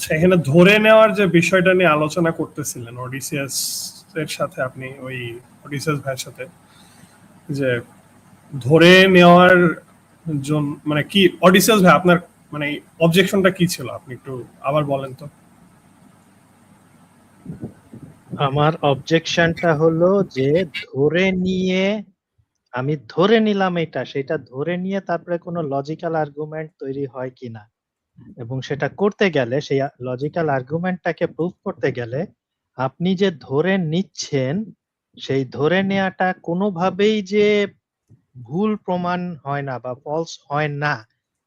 আচ্ছা, এখানে ধরে নেওয়ার যে বিষয়টা নিয়ে আলোচনা করতেছিলেন ওডিসিয়াস এর সাথে, আপনি ওই ওডিসিয়াস ভাইয়ের সাথে, যে ধরে নেওয়ার জন্য মানে কি ওডিসিয়াস ভাই আপনার মানে অবজেকশনটা কি ছিল, আপনি একটু আবার বলেন তো। আমার অবজেকশনটা হলো যে আমি ধরে নিলাম সেটা ধরে নিয়ে তারপরে কোনো লজিক্যাল আর্গুমেন্ট তৈরি হয় কিনা, এবং সেটা করতে গেলে সেই লজিক্যাল আর্গুমেন্টটাকে প্রুফ করতে গেলে আপনি যে ধরে নিচ্ছেন সেই ধরে নেওয়াটা কোনোভাবেই যে ভুল প্রমাণ হয় না বা ফলস হয় না,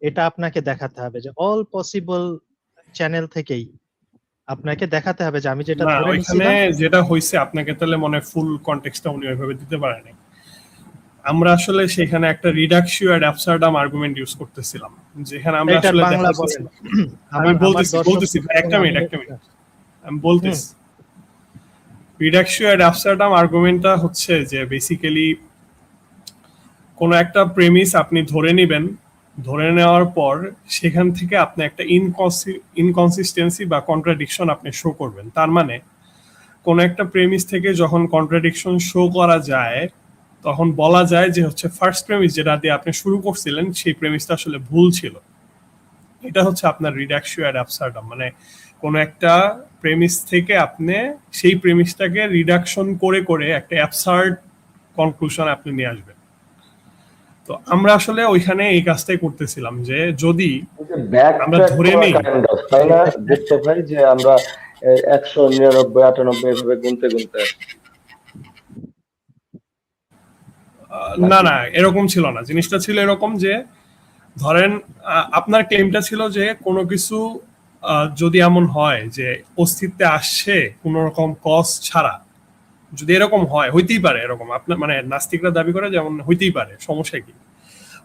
এটা আপনাকে দেখাতে হবে যে অল পসিবল চ্যানেল থেকেই আপনাকে দেখাতে হবে যে আমি যেটা না, ধরে ওইখানে নিছিলাম। যেটা হয়েছে আপনাকে তাহলে মনে ফুল কনটেক্সটটা উনি ওইভাবে দিতে পারেনি। আমরা আসলে সেখানে একটা রিডাকশিও এন্ড অ্যাবসার্ডাম আর্গুমেন্ট ইউজ করতেছিলাম, যেখানে আমরা এটার আসলে বাংলা দেখাচ্ছি। বলেন। আমি বলতেছি দর্শক একটা মিনিট আমি বলতেছি। রিডাকশিও এন্ড অ্যাবসার্ডাম আর্গুমেন্টটা হচ্ছে যে বেসিক্যালি কোন একটা প্রেমিস আপনি ধরে নেবেন, ধরে নেওয়ার পর সেখান থেকে আপনি একটা ইনকনসিস্টেন্সি বা কন্ট্রাডিকশন আপনি শো করবেন। তার মানে কোন একটা প্রেমিস থেকে যখন কন্ট্রাডিকশন শো করা যায় তখন বলা যায় যে হচ্ছে ফার্স্ট প্রেমিস যেটা দিয়ে আপনি শুরু করছিলেন সেই প্রেমিসটা আসলে ভুল ছিল। এটা হচ্ছে আপনার রিডাকশিও অ্যাড অ্যাবসার্ডাম, মানে কোন একটা প্রেমিস থেকে আপনি সেই প্রেমিসটাকে রিডাকশন করে করে একটা অ্যাবসার্ড কনক্লুশন আপনি নিয়ে আসবেন। তো আমরা আসলে ওইখানে এই কাজটাই করতেছিলাম যে যদি আমরা ধরে নেই, তাই না দেখতে পাই যে আমরা 199 98 এভাবে গুনতে গুনতে না না এরকম ছিল না, জিনিসটা ছিল এরকম যে ধরেন আপনার ক্লেমটা ছিল যে কোনো কিছু যদি এমন হয় যে অস্তিত্বে আসছে কোনো রকম কজ ছাড়া, যদি এরকম হয়, হইতেই পারে এরকম, আপনার মানে নাস্তিকরা দাবি করে যেমন হইতেই পারে, সমস্যা কি।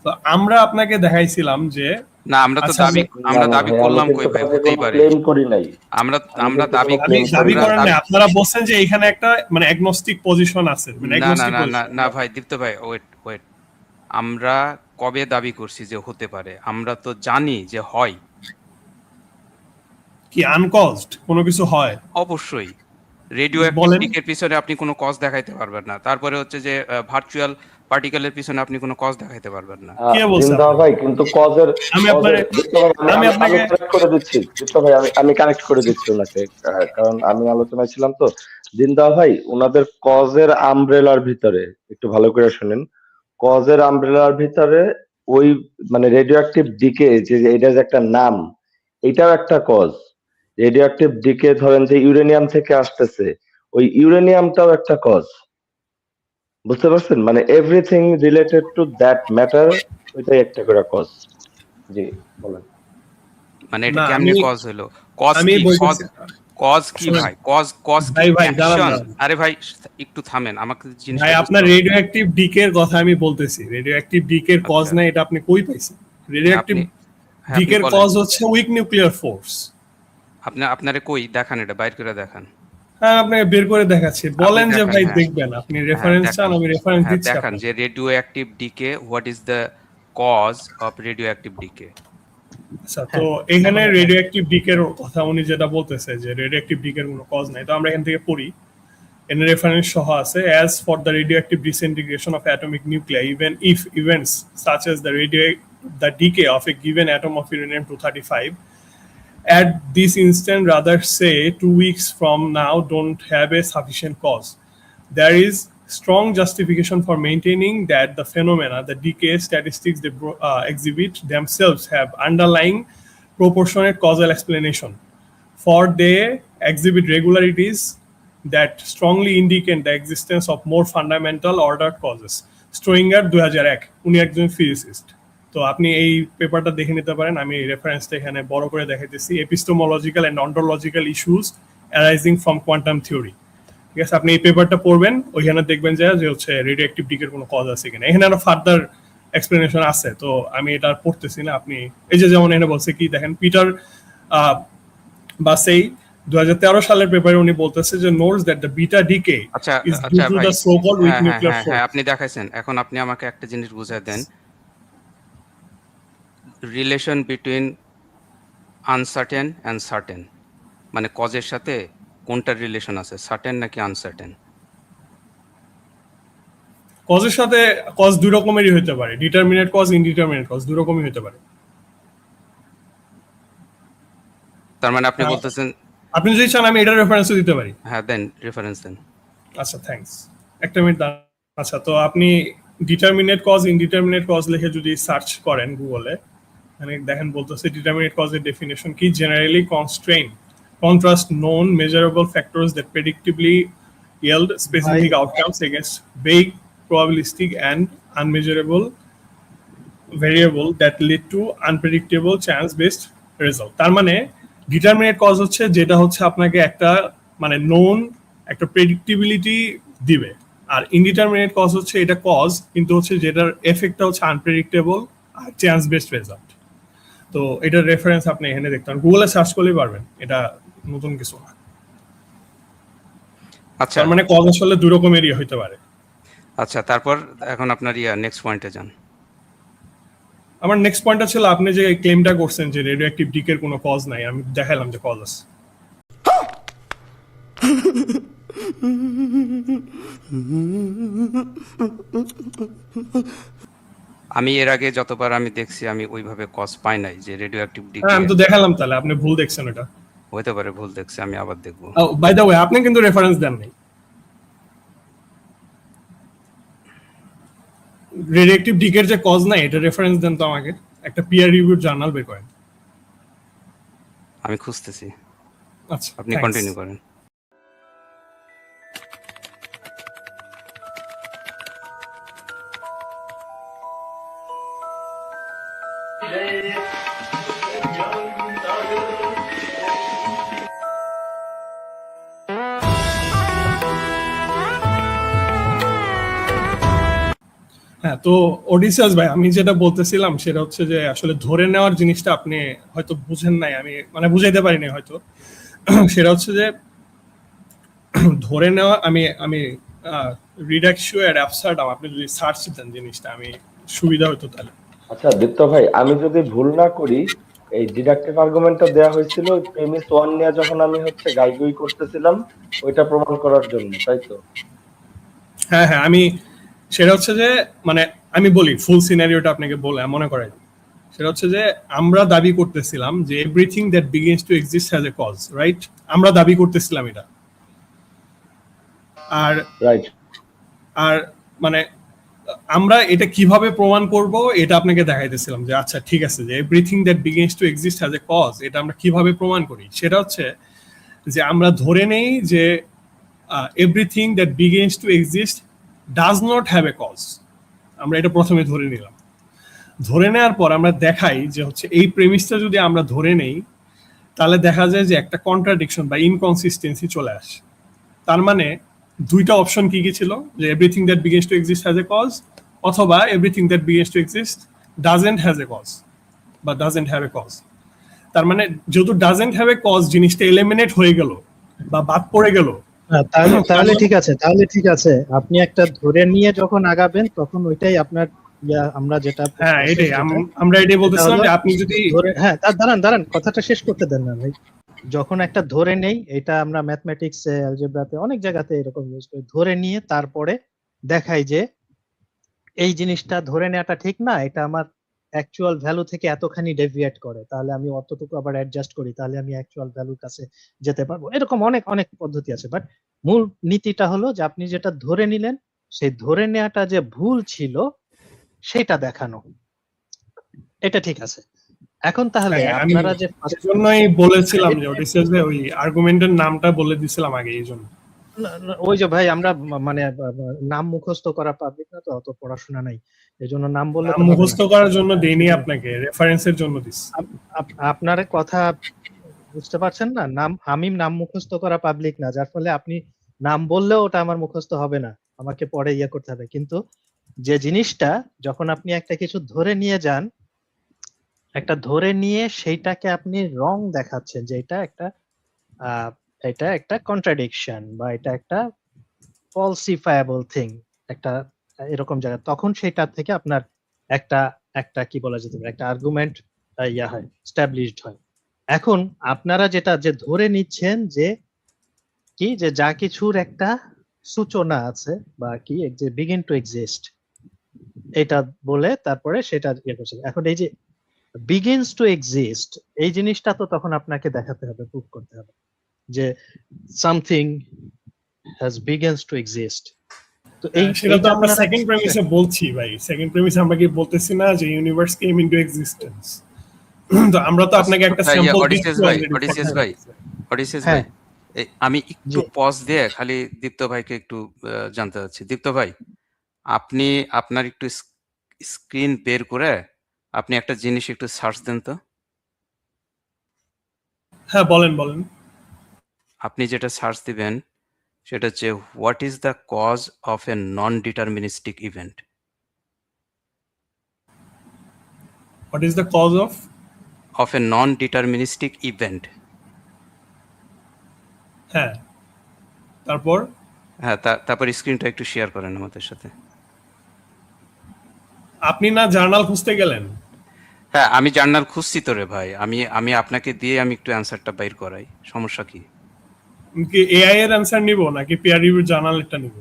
তো আমরা আপনাকে দেখাইছিলাম যে না আমরা তো দাবি করলাম কই ভাই, হতেই পারে। ক্লেম করি নাই, আমরা দাবি করেন না, আপনারা বলছেন যে এখানে একটা মানে অ্যাগনস্টিক পজিশন আছে, মানে না ভাই দীপ্ত ভাই ওয়েট, আমরা কবে দাবি করছি যে হতে পারে? আমরা তো জানি যে হয়। কি আনকজড কোনো কিছু হয়? অবশ্যই। রেডিও অ্যাক্টিভিটির পিছনে আপনি কোনো কজ দেখাইতে পারবেন না। তারপরে হচ্ছে যে ভার্চুয়াল পার্টিকেলের পিছনে আপনি কোনো কজ দেখাইতে পারবেন না। কে বলছেন ভাই? কিন্তু কজের আমি আপনাকে কানেক্ট করে দিচ্ছি দীপ্ত ভাই, আমি কানেক্ট করে দিচ্ছি ওনাকে, কারণ আমি আলোচনায় ছিলাম তো। দিনদা ভাই, ওনাদের কজের আমব্রেলার ভিতরে একটু ভালো করে শুনেন, কজের আমব্রেলার ভিতরে ওই মানে রেডিও অ্যাক্টিভ ডিকে, যে এটা যে একটা নাম, এটাও একটা কজ। রেডিও অ্যাক্টিভ ডিকে ধরেন যে ইউরেনিয়াম থেকে আসতেছে, ওই ইউরেনিয়ামটাও একটা কজ। বুঝতে পারছেন? মানে everything related to that matter, ওইটাই একটা করে কজ। জি বলেন। মানে এটা কেমনে কজ হলো? কজ কি ভাই? কজ কি অ্যাকশন? আরে ভাই একটু থামেন, আমাকে জিনিসটা ভাই আপনার রেডিও অ্যাক্টিভ ডিকের কথা আমি বলতেছি। রেডিও অ্যাক্টিভ ডিকের কজ না, এটা আপনি কই পাইছেন? রেডিও অ্যাক্টিভ ডিকের কজ হচ্ছে উইক নিউক্লিয়ার ফোর্স। আপনারে কই দেখান, এটা বাইর করে দেখান। হ্যাঁ আপনাকে বের করে দেখাচ্ছি, বলেন যে ভাই দেখবেন, আপনি রেফারেন্স চান, আমি রেফারেন্স দিচ্ছি। দেখান যে radio active decay, what is the cause of radio active decay. আচ্ছা, তো এখানে রেডিও অ্যাক্টিভ ডিকের কথা উনি যেটা বলতেছে যে রেডিও অ্যাক্টিভ ডিকের কোনো কজ নাই, তো আমরা এখান থেকে পড়ি, এর রেফারেন্স সহ আছে। As for the radioactive disintegration of atomic nuclei, even if events such as the decay of a given atom of uranium-235 at this instant, rather say 2 weeks from now, don't have a sufficient cause, there is strong justification for maintaining that the phenomena, the decay statistics they exhibit themselves have underlying proportionate causal explanation, for they exhibit regularities that strongly indicate the existence of more fundamental ordered causes. স্ট্রোইঙ্গার 2001, উনি একজন physicist. তো আপনি এই পেপারটা দেখে নিতে পারেন, আমি রেফারেন্সটা এখানে বড় করে দেখাইতেছি। Epistemological and ontological issues arising from quantum theory. ঠিক আছে, আপনি এই পেপারটা পড়বেন, ওইখানে দেখবেন যে হচ্ছে রেডিও অ্যাক্টিভ ডিকের কোনো কজ আছে কিনা। এখানে আরো ফার্দার এক্সপ্লেনেশন আছে, তো আমি এটা পড়তেছি না। আপনি এই যে যেমন এখানে বলছে কি দেখেন, পিটার বাসেই 2013 সালের পেপারে উনি বলতেছে যে notes that the beta decay is due to the so called weak nuclear force. হ্যাঁ আপনি দেখাইছেন, এখন আপনি আমাকে একটা জিনিস বুঝায় দেন, relation between uncertain and certain. মানে কজের সাথে কোনটার রিলেশন আছে, সার্টেন নাকি আনসার্টেন? কজের সাথে কজ দুই রকমেরই হতে পারে, ডিটারমিনেট কজ, ইনডিটারমিনেট কজ, দুই রকমই হতে পারে। তার মানে আপনি বলতেছেন, আপনি যদি চান আমি এটার রেফারেন্সও দিতে পারি। হ্যাঁ দেন, রেফারেন্স দেন। আচ্ছা থ্যাঙ্কস, একটা মিনিট দাঁড়ান। আচ্ছা, তো আপনি ডিটারমিনেট কজ, ইনডিটারমিনেট কজ লিখে যদি সার্চ করেন গুগলে, মানে দেখেন বলতেছে ডিটারমিনেট কজের ডেফিনেশন কি, generally contrast known measurable factors that predictably yield specific outcomes against vague probabilistic and unmeasurable variable that lead to unpredictable chance based result। তার মানে ডিটারমিনেট কজ হচ্ছে যেটা হচ্ছে আপনাকে একটা মানে নোন একটা প্রেডিক্টিবিলিটি দিবে, আর ইনডিটারমিনেট কজ হচ্ছে এটা কজ কিন্তু হচ্ছে যেটার এফেক্টটা হচ্ছে আনপ্রেডিক্টেবল আর চান্স বেসড রেজাল্ট। তো এটার রেফারেন্স আপনি এখানে দেখতে পারেন, গুগলে সার্চ করলেই পারবেন, এটা নতুন কিছু না। আচ্ছা, তার মানে কজ আসলে দুই রকমেরই হইতে পারে। আচ্ছা, তারপর এখন আপনার নেক্সট পয়েন্টে যান। আমার নেক্সট পয়েন্টটা ছিল আপনি যে ক্লেমটা করছেন যে রেডিও অ্যাক্টিভ ডিকের কোনো কজ নাই, আমি দেখালাম যে কজ আছে। আমি এর আগে যতবার আমি দেখছি আমি ওইভাবে কজ পাই নাই যে রেডিও অ্যাক্টিভ ডিকে। আমি তো দেখালাম, তাহলে আপনি ভুল দেখছেন। এটা হতে পারে ভুল দেখছি, আমি আবার দেখবো। বাই দ্য ওয়ে আপনি কিন্তু রেফারেন্স দেন নাই। রেডিও অ্যাক্টিভ ডিকের যে কজ নাই এটা রেফারেন্স দেন তো আমাকে, একটা পিয়ার রিভিউড জার্নাল বের করেন। আমি খুঁজতেছি, আচ্ছা আপনি কন্টিনিউ করেন। হ্যাঁ, তো ওডিসিয়াস ভাই আমি যেটা বলতেছিলাম সেটা হচ্ছে যে আসলে ধরে নেওয়ার জিনিসটা আপনি হয়তো বুঝেন নাই, আমি মানে বুঝাইতে পারিনি হয়তো। সেটা হচ্ছে যে ধরে নেওয়া, আমি রিডাকশন এর অ্যাবসার্ডাম আপনি যদি সার্চ দেন জিনিসটা আমি সুবিধা হতো তাহলে। আচ্ছা দীপ্ত ভাই, আমি যদি ভুল না করি এই ডিডাকটিভ আর্গুমেন্টটা দেয়া হয়েছিল প্রেমিস 1 নিয়ে যখন আমি হচ্ছে গাইগুই করতেছিলাম ওইটা প্রমাণ করার জন্য, তাই তো? হ্যাঁ হ্যাঁ, আমি সেটা হচ্ছে যে মানে আমি বলি ফুল সিনারিওটা আপনাকে বলে মনে করাই। সেটা হচ্ছে যে আমরা দাবি করতেছিলাম যে everything that begins to exist has a cause, right? আমরা দাবি করতেছিলাম এটা। আর রাইট, আর মানে আমরা এটা কিভাবে প্রমাণ করব এটা আপনাকে দেখাইতেছিলাম যে আচ্ছা ঠিক আছে, যে everything that begins to exist has a cause এটা আমরা কিভাবে প্রমাণ করি। সেটা হচ্ছে যে আমরা ধরে নেই যে everything that begins to exist does not have a cause. আমরা এটা প্রথমে ধরে নিলাম। ধরে নেওয়ার পর আমরা দেখাই যে হচ্ছে এই প্রেমিসটা যদি আমরা ধরে নেই তাহলে দেখা যায় যে একটা কন্ট্রাডিকশন বা ইনকনসিস্টেন্সি চলে আসে। তার মানে দুইটা অপশন কি কি ছিল, যে everything that begins to exist has a cause অথবা everything that begins to exist doesn't has a cause বা ডাজন্ট হ্যাভ এ কজ। তার মানে যেহেতু ডাজন্ট হ্যাভ এ কজ জিনিসটা এলিমিনেট হয়ে গেল বা বাদ পড়ে গেল। তাহলে ঠিক আছে, তাহলে ঠিক আছে, আপনি একটা ধরে নিয়ে যখন আগাবেন তখন ওইটাই আপনার আমরা যেটা হ্যাঁ এটাই আমরা এটাই বলতেছিলাম যে আপনি যদি হ্যাঁ দাঁড়ান কথাটা শেষ করতে দেন না ভাই। যখন একটা ধরে নেই, এটা আমরা ম্যাথমেটিক্সে অ্যালজেব্রাতে অনেক জায়গাতে এরকম ইউজ করি, ধরে নিয়ে তারপরে দেখাই যে এই জিনিসটা ধরে নেওয়াটা ঠিক না, এটা আমার অ্যাকচুয়াল ভ্যালু থেকে এতখানি ডেভিয়েট করে, তাহলে আমি অতটুকু আবার অ্যাডজাস্ট করি, তাহলে আমি অ্যাকচুয়াল ভ্যালুর কাছে যেতে পারবো। এরকম অনেক অনেক পদ্ধতি আছে, বাট মূল নীতিটা হলো যে আপনি যেটা ধরে নিলেন সেই ধরে নেওয়াটা যে ভুল ছিল সেটা দেখানো, এটা ঠিক আছে। এখন তাহলে আপনারা যে জন্যই বলেছিলাম যে ওডিসিয়াস ভাই ওই আর্গুমেন্টের নামটা বলে দিছিলাম আগে, এই জন্য। ওই যে ভাই আমরা মানে নাম মুখস্থ করা পাবলিক না তো, অত পড়াশোনা নাই, এজন্য নাম বললে মুখস্থ করার জন্য দেইনি আপনাকে, রেফারেন্সের জন্য দিছি। আপনার কথা বুঝতে পারছেন না, নাম হামিম নাম মুখস্থ করা পাবলিক না, যার ফলে আপনি নাম বললেও ওটা আমার মুখস্থ হবে না, আমাকে পরে ইয়ে করতে হবে। কিন্তু যে জিনিসটা যখন আপনি একটা কিছু ধরে নিয়ে যান, একটা ধরে নিয়ে সেইটাকে আপনি রং দেখাচ্ছেন যে এটা একটা কন্ট্রাডিকশন বা এটা একটা ফলসিফায়েবল থিং, একটা এরকম জায়গা, তখন সেটা থেকে আপনার একটা কি বলা যেতে পারে, একটা আর্গুমেন্ট হয়, স্ট্যাবলিশড হয়। এখন আপনারা যেটা যে ধরে নিচ্ছেন যে কি যে যা কিছুর একটা সূচনা আছে বা কি যে বিগিন টু এক্সিস্ট এটা বলে তারপরে সেটা ইয়ে করছে। এখন এই যে বিগিনস টু এক্সিস্ট এই জিনিসটা তো তখন আপনাকে দেখাতে হবে, প্রুভ করতে হবে যে something has begins to exist. তো এই সেটা তো আমরা আপনারা- সেকেন্ড প্রেমিসে বলছি ভাই, সেকেন্ড প্রেমিসে আমরা কি বলতেছি না যে ইউনিভার্স কেম ইনটু এক্সিস্টেন্স? তো আমরা তো আপনাকে একটা স্যাম্পল অডিসিয়াস ভাই, অডিসিয়াস ভাই, অডিসিয়াস ভাই, আমি একটু জি। পজ দিয়ে খালি দীপ্ত ভাইকে একটু জানতে চাচ্ছি। দীপ্ত ভাই, আপনি আপনার একটু স্ক্রিন বের করে আপনি একটা জিনিস একটু সার্চ দেন তো। হ্যাঁ বলেন বলেন। আপনি যেটা সার্চ দিবেন সেটা হচ্ছে what is the cause of a non deterministic event. What is the cause of a non deterministic event. হ্যাঁ, তারপর হ্যাঁ, তারপর স্ক্রিনটা একটু শেয়ার করেন আমাদের সাথে। আপনি না জার্নাল খুঁজতে গেলেন? হ্যাঁ, আমি জার্নাল খুঁজছি তো রে ভাই, আমি আপনাকে দিয়ে আমি একটু অ্যান্সারটা বাইর করাই, সমস্যা কি? কি এআই এর অ্যানসার নিব নাকি পিয়ার রিভিউ জার্নালটা নিব?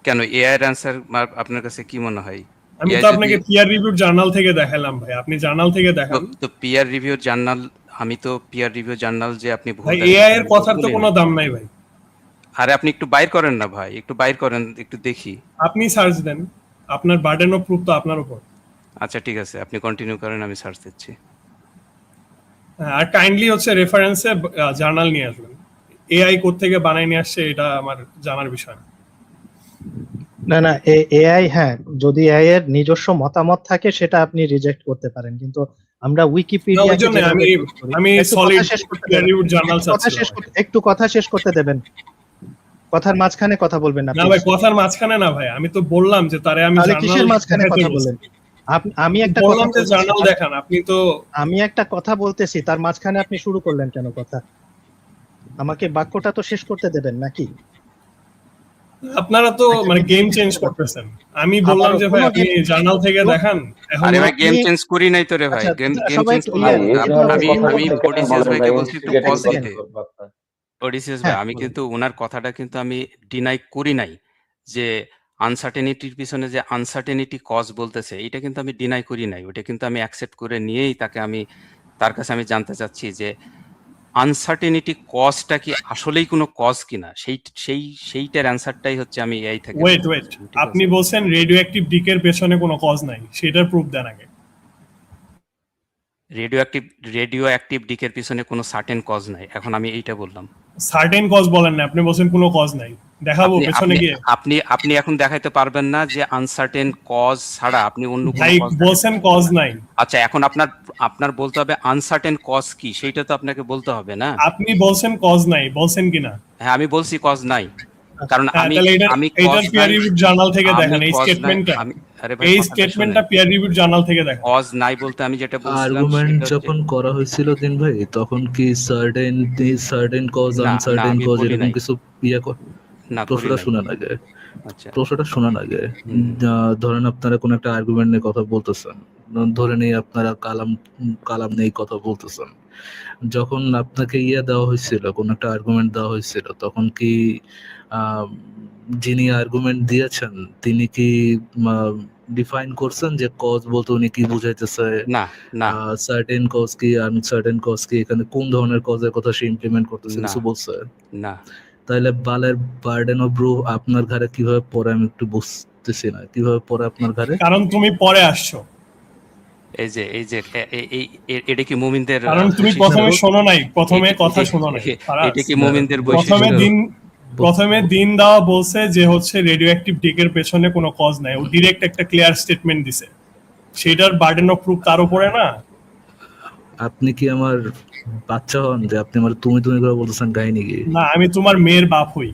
কেন এআই এর অ্যান্সার আপনার কাছে কি মনে হয়? আমি তো আপনাকে পিয়ার রিভিউ জার্নাল থেকে দেখালাম ভাই, আপনি জার্নাল থেকে দেখান। তো পিয়ার রিভিউ জার্নাল, আমি তো পিয়ার রিভিউ জার্নাল যে আপনি ভাই এআই এর কথার তো কোনো দাম নাই ভাই। আরে আপনি একটু বাইর করেন না ভাই, একটু বাইর করেন, একটু দেখি। আপনি সার্চ দেন, আপনার বার্ডেন অফ প্রুফ তো আপনার উপর। আচ্ছা ঠিক আছে, আপনি কন্টিনিউ করেন, আমি সার্চ দিচ্ছি। আর কাইন্ডলি হচ্ছে রেফারেন্সে জার্নাল নিয়ে আসবেন। এআই কোথা থেকে বানাই নিয়ে আসছে এটা আমার জানার বিষয় না। না না, এআই হ্যাঁ, যদি এআই এর নিজস্ব মতামত থাকে সেটা আপনি রিজেক্ট করতে পারেন, কিন্তু আমরা উইকিপিডিয়া আমি সলিড পিয়ার রিভিউ জার্নাল চাচ্ছি। একটু কথা শেষ করতে দেবেন, কথার মাঝখানে কথা বলবেন না। না ভাই, কথার মাঝখানে না ভাই, আমি তো বললাম যে তারে আমি তাহলে জার্নাল কিসের মাঝখানে কথা বলেন? আমি একটা বললাম যে জার্নাল দেখান, আপনি তো আমি একটা কথা বলতেছি তার মাঝখানে আপনি শুরু করলেন কেন কথা? আমাকে বাক্যটা তো শেষ করতে দেবেন নাকি? আপনারা তো মানে গেম চেঞ্জ করতেছেন। আমি বললাম যে ভাই আপনি জার্নাল থেকে দেখান। এখন আরে ভাই গেম চেঞ্জ করি নাই তো রে ভাই, গেম চেঞ্জ করি নাই। আমি ওডিসিয়াস ভাইকে বলছি একটু পজ দিতে। ওডিসিয়াস ভাই, আমি কিন্তু ওনার কথাটা কিন্তু আমি ডিনাই করি নাই যে আনসার্টেনিটির পিছনে যে আনসার্টেনিটি কজ বলতেছে, এটা কিন্তু আমি ডিনাই করি নাই, ওটা কিন্তু আমি অ্যাকসেপ্ট করে নিয়েই তার কাছে আমি জানতে চাচ্ছি যে আনসার্টেনিটি কজটা কি আসলেই কোনো কজ কিনা, সেইটার অ্যান্সারটাই হচ্ছে আমি এই থেকে। ওয়েট আপনি বলছেন রেডিও অ্যাক্টিভ ডিকের পেছনে কোনো কজ নাই, সেটার প্রুফ দেন আগে। রেডিও অ্যাক্টিভ ডিকের পিছনে কোনো সার্টেন কজ নাই, এখন আমি এইটা বললাম। সার্টেন কজ বলেন না, আপনি বলছেন কোনো কজ নাই, দেখাবো পেছনে গিয়ে। আপনি এখন দেখাইতে পারবেন না যে আনসার্টেন কজ ছাড়া আপনি অন্য কোনো কজ বলছেন কজ নাই। আচ্ছা, এখন আপনার বলতে হবে আনসার্টেন কজ কি, সেইটা তো আপনাকে বলতে হবে না। আপনি বলছেন কজ নাই, বলছেন কিনা? হ্যাঁ, আমি বলছি কজ নাই, কারণ আমি এইটার পিয়ার রিভিউ জার্নাল থেকে দেখেন এই স্টেটমেন্টটা। এই স্টেটমেন্টটা পিয়ার রিভিউ জার্নাল থেকে দেখেন। কজ নাই বলতে আমি যেটা বলছিলাম, আর্গুমেন্ট যখন করা হয়েছিল দিন ভাই, তখন কি সার্টেন কজ আনসার্টেন কজ এরকম কিছু না, প্রশ্নটা শোনার আগে আচ্ছা প্রশ্নটা শোনার আগে ধরেন আপনারা কোন একটা আর্গুমেন্ট নিয়ে কথা বলতেছেন, ধরে নিয়ে আপনারা কালাম নিয়ে কথা বলতেছেন, যখন আপনাকে দেওয়া হয়েছিল, কোন একটা আর্গুমেন্ট দেওয়া হয়েছিল, তখন কি যিনি আর্গুমেন্ট দিয়েছেন তিনি কি ডিফাইন করছেন যে কজ বলতে উনি কি বুঝাইতেছে? না, সার্টেন কজ কি আনসার্টেন কজ কি, এখানে কোন ধরনের কজের কথা সে ইমপ্লিমেন্ট করতেছে কিছু বলছে না? তাহলে বালের বার্ডেন অফ প্রুফ আপনার ঘরে কিভাবে পড়ে আমি একটু বুঝতেছি না, কিভাবে পড়ে আপনার ঘরে? কারণ তুমি পরে আসছো। এই যে এটা কি মুমিনদের? কারণ তুমি প্রথমে শোনো নাই, প্রথমে কথা শোনো নাই। এটা কি মুমিনদের প্রথমে দিন দেওয়া বলছে যে হচ্ছে রেডিও অ্যাক্টিভ ডিকের পেছনে কোনো কজ নাই, ও ডাইরেক্ট একটা ক্লিয়ার স্টেটমেন্ট দিছে, সেটার বার্ডেন অফ প্রুফ তার উপরে না। আপনি কি আমার বাচ্চা হন যে আপনি আমার তুমি করে বলতেছেন কাহিনী কি? না, আমি তোমার মেয়ের বাপ হই।